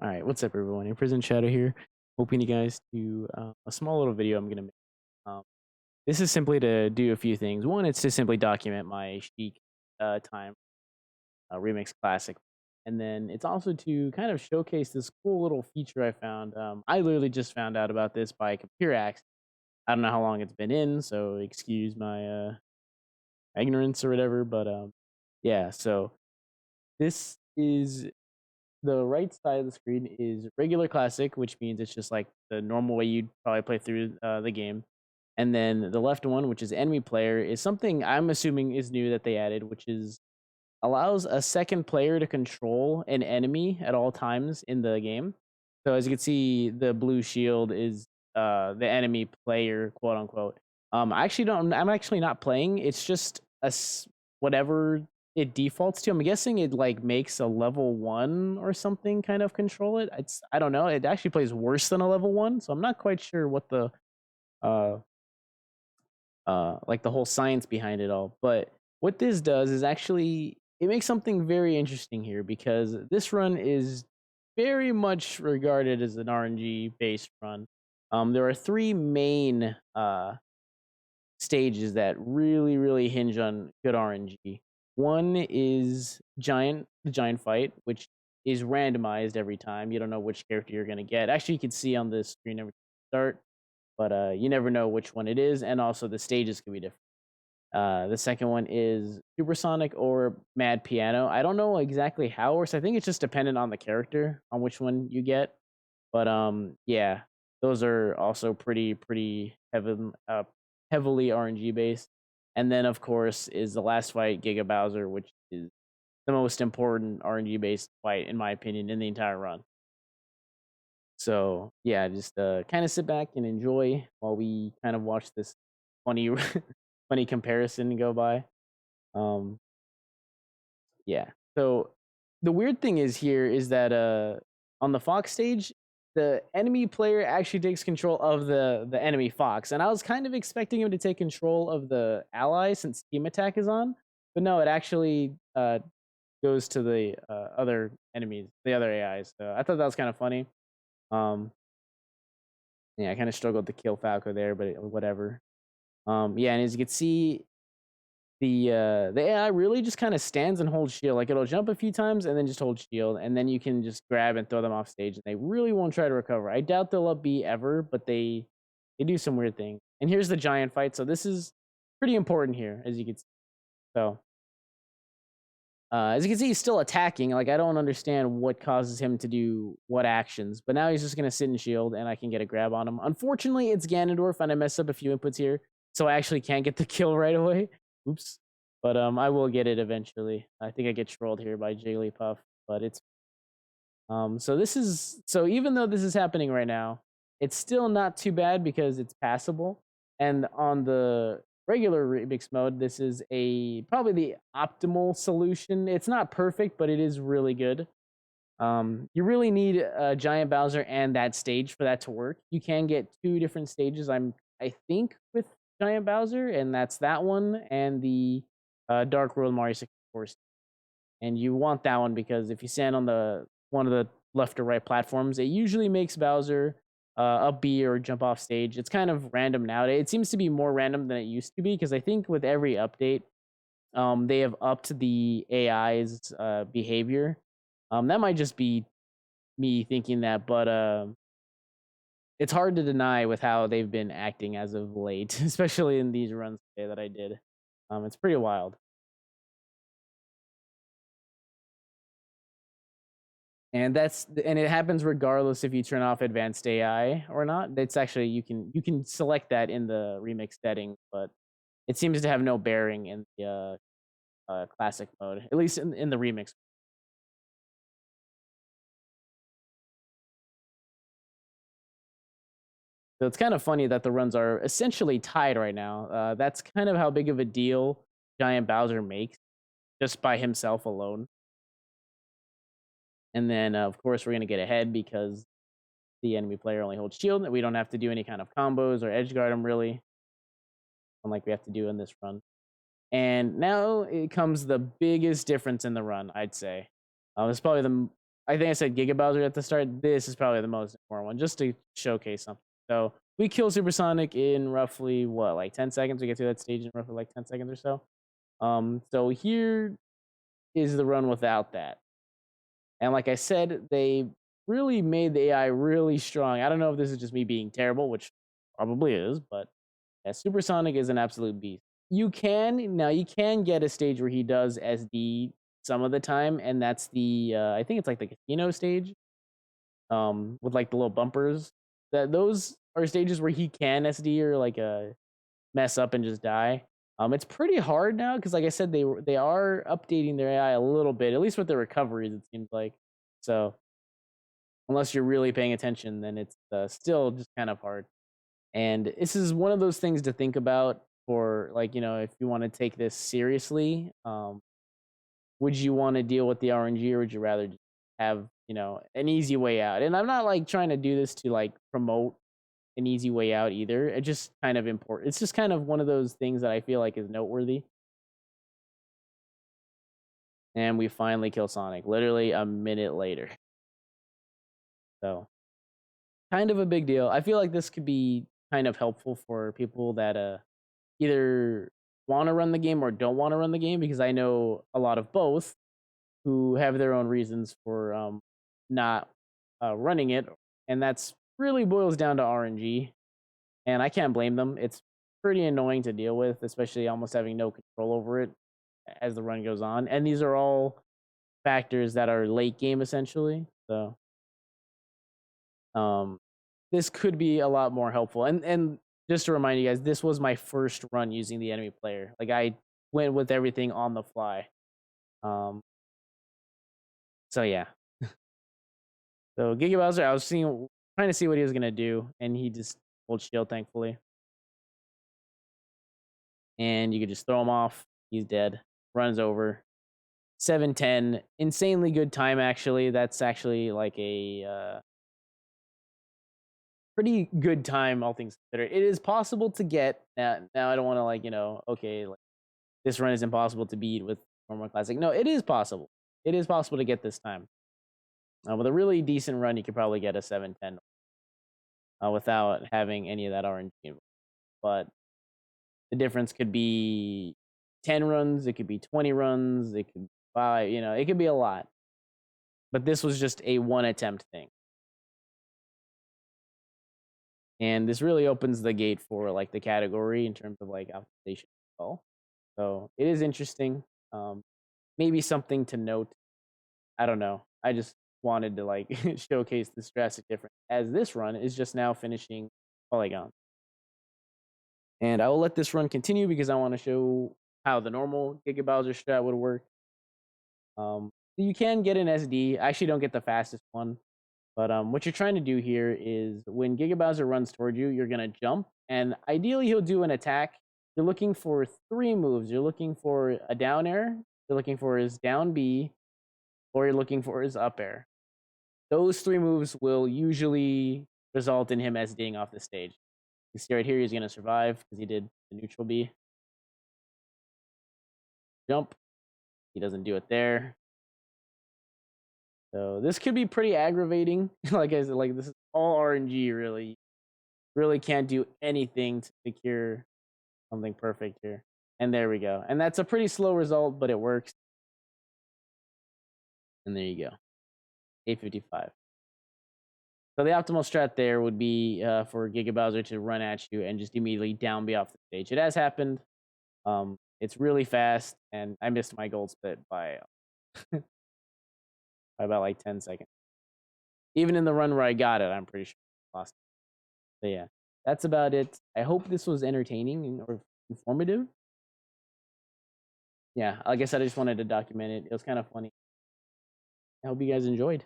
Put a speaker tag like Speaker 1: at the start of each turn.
Speaker 1: All right, what's up, everyone? Prison Shadow here. Hoping you guys do a small little video I'm gonna make. Um, this is simply to do a few things. One, it's to simply document my chic time remix classic, and then it's also to kind of showcase this cool little feature I found. I literally just found out about this by computer accident. I don't know how long it's been in, so excuse my ignorance or whatever. But yeah, so this is the right side of the screen is regular classic, which means it's just like the normal way you'd probably play through the game. And then the left one, which is enemy player, is something I'm assuming is new that they added, which is allows a second player to control an enemy at all times in the game. So as you can see, the blue shield is the enemy player, quote unquote. I actually don't. I'm actually not playing. It's just whatever it defaults to. I'm guessing it like makes a level 1 or something kind of control it. I don't know. It actually plays worse than a level 1, so I'm not quite sure what the uh like the whole science behind it all. But what this does is actually it makes something very interesting here because this run is very much regarded as an RNG based run. There are three main stages that really hinge on good RNG. One is the giant fight, which is randomized every time. You don't know which character you're gonna get. Actually, you can see on this screen every start, but you never know which one it is, and also the stages can be different. The second one is supersonic or mad piano. I don't know exactly how it works. I think it's just dependent on the character on which one you get. But yeah, those are also pretty heavily RNG based. And then of course is the last fight, Giga Bowser, which is the most important RNG based fight in my opinion in the entire run. So yeah, just kind of sit back and enjoy while we kind of watch this funny funny comparison go by. Um, yeah. So the weird thing is here is that on the Fox stage, the enemy player actually takes control of the enemy Fox, and I was kind of expecting him to take control of the ally since team attack is on, but no, it actually goes to the other enemies, the other AIs. So I thought that was kind of funny. Um, yeah, I kind of struggled to kill Falco there, but whatever. Yeah, and as you can see, the AI really just kind of stands and holds shield. Like it'll jump a few times and then just hold shield, and then you can just grab and throw them off stage, and they really won't try to recover. I doubt they'll up B ever, but they do some weird things. And here's the giant fight. So this is pretty important here, as you can see. So as you can see, he's still attacking. Like I don't understand what causes him to do what actions, but now he's just gonna sit and shield, and I can get a grab on him. Unfortunately, it's Ganondorf, and I messed up a few inputs here, so I actually can't get the kill right away. Oops. But I will get it eventually. I think I get trolled here by Jigglypuff, but it's so even though this is happening right now, it's still not too bad because it's passable. And on the regular remix mode, this is a probably the optimal solution. It's not perfect, but it is really good. You really need a giant Bowser and that stage for that to work. You can get two different stages. I think with giant Bowser, and that's that one and the Dark World Mario 64. And you want that one because if you stand on the one of the left or right platforms, it usually makes Bowser up B or jump off stage. It's kind of random nowadays. It seems to be more random than it used to be because I think with every update, they have upped the AI's behavior. That might just be me thinking that, but it's hard to deny with how they've been acting as of late, especially in these runs today that I did. It's pretty wild. And it happens regardless if you turn off advanced AI or not. It's actually you can select that in the remix setting, but it seems to have no bearing in the classic mode, at least in the remix. So it's kind of funny that the runs are essentially tied right now. That's kind of how big of a deal Giant Bowser makes just by himself alone. And then of course we're gonna get ahead because the enemy player only holds shield, and we don't have to do any kind of combos or edge guard him really, unlike we have to do in this run. And now it comes the biggest difference in the run, I'd say. It's probably I think I said Giga Bowser at the start. This is probably the most important one, just to showcase something. So we kill Supersonic in roughly what, like 10 seconds. We get through that stage in roughly like 10 seconds or so. So here is the run without that. And like I said, they really made the AI really strong. I don't know if this is just me being terrible, which probably is, but yeah, Supersonic is an absolute beast. You can get a stage where he does SD some of the time, and that's the I think it's like the casino stage, with like the little bumpers. Those are stages where he can SD or like mess up and just die. It's pretty hard now because, like I said, they are updating their AI a little bit, at least with the recoveries. It seems like so. Unless you're really paying attention, then it's still just kind of hard. And this is one of those things to think about for, like, if you want to take this seriously. Would you want to deal with the RNG, or would you rather just have an easy way out? And I'm not like trying to do this to like promote an easy way out either. It's just kind of important. It's just kind of one of those things that I feel like is noteworthy. And we finally kill Sonic, literally a minute later. So kind of a big deal. I feel like this could be kind of helpful for people that either want to run the game or don't want to run the game, because I know a lot of both who have their own reasons for not running it, and that's really boils down to RNG, and I can't blame them. It's pretty annoying to deal with, especially almost having no control over it as the run goes on, and these are all factors that are late game essentially. So um, this could be a lot more helpful. And just to remind you guys, this was my first run using the enemy player. Like, I went with everything on the fly. Um, so yeah. So Giga Bowser, I was trying to see what he was gonna do, and he just pulled shield, thankfully. And you could just throw him off. He's dead. Runs over. 7:10, insanely good time actually. That's actually like a pretty good time, all things considered. It is possible to get now. I don't want to like okay, like this run is impossible to beat with normal classic. No, it is possible. It is possible to get this time. With a really decent run, you could probably get a 7:10 without having any of that RNG. But the difference could be 10 runs, it could be 20 runs, it could be 5. It could be a lot. But this was just a one attempt thing. And this really opens the gate for like the category in terms of like optimization as well. So it is interesting. Maybe something to note. I don't know. I just wanted to like showcase this drastic difference, as this run is just now finishing polygon. And I will let this run continue because I want to show how the normal Giga Bowser strat would work. You can get an SD. I actually don't get the fastest one. But what you're trying to do here is when Giga Bowser runs toward you, you're going to jump. And ideally, he'll do an attack. You're looking for 3 moves. You're looking for a down air. You're looking for his down B. Or you're looking for his up air. Those 3 moves will usually result in him SDing off the stage. You see right here, he's going to survive because he did the neutral B. Jump. He doesn't do it there. So this could be pretty aggravating. Like I said, like this is all RNG really. Really can't do anything to secure something perfect here. And there we go. And that's a pretty slow result, but it works. And there you go. 855. So the optimal strat there would be for Giga Bowser to run at you and just immediately down B off the stage. It has happened. It's really fast, and I missed my gold split by about like 10 seconds. Even in the run where I got it, I'm pretty sure I lost it. So yeah, that's about it. I hope this was entertaining or informative. Yeah, like I said, I just wanted to document it. It was kind of funny. I hope you guys enjoyed.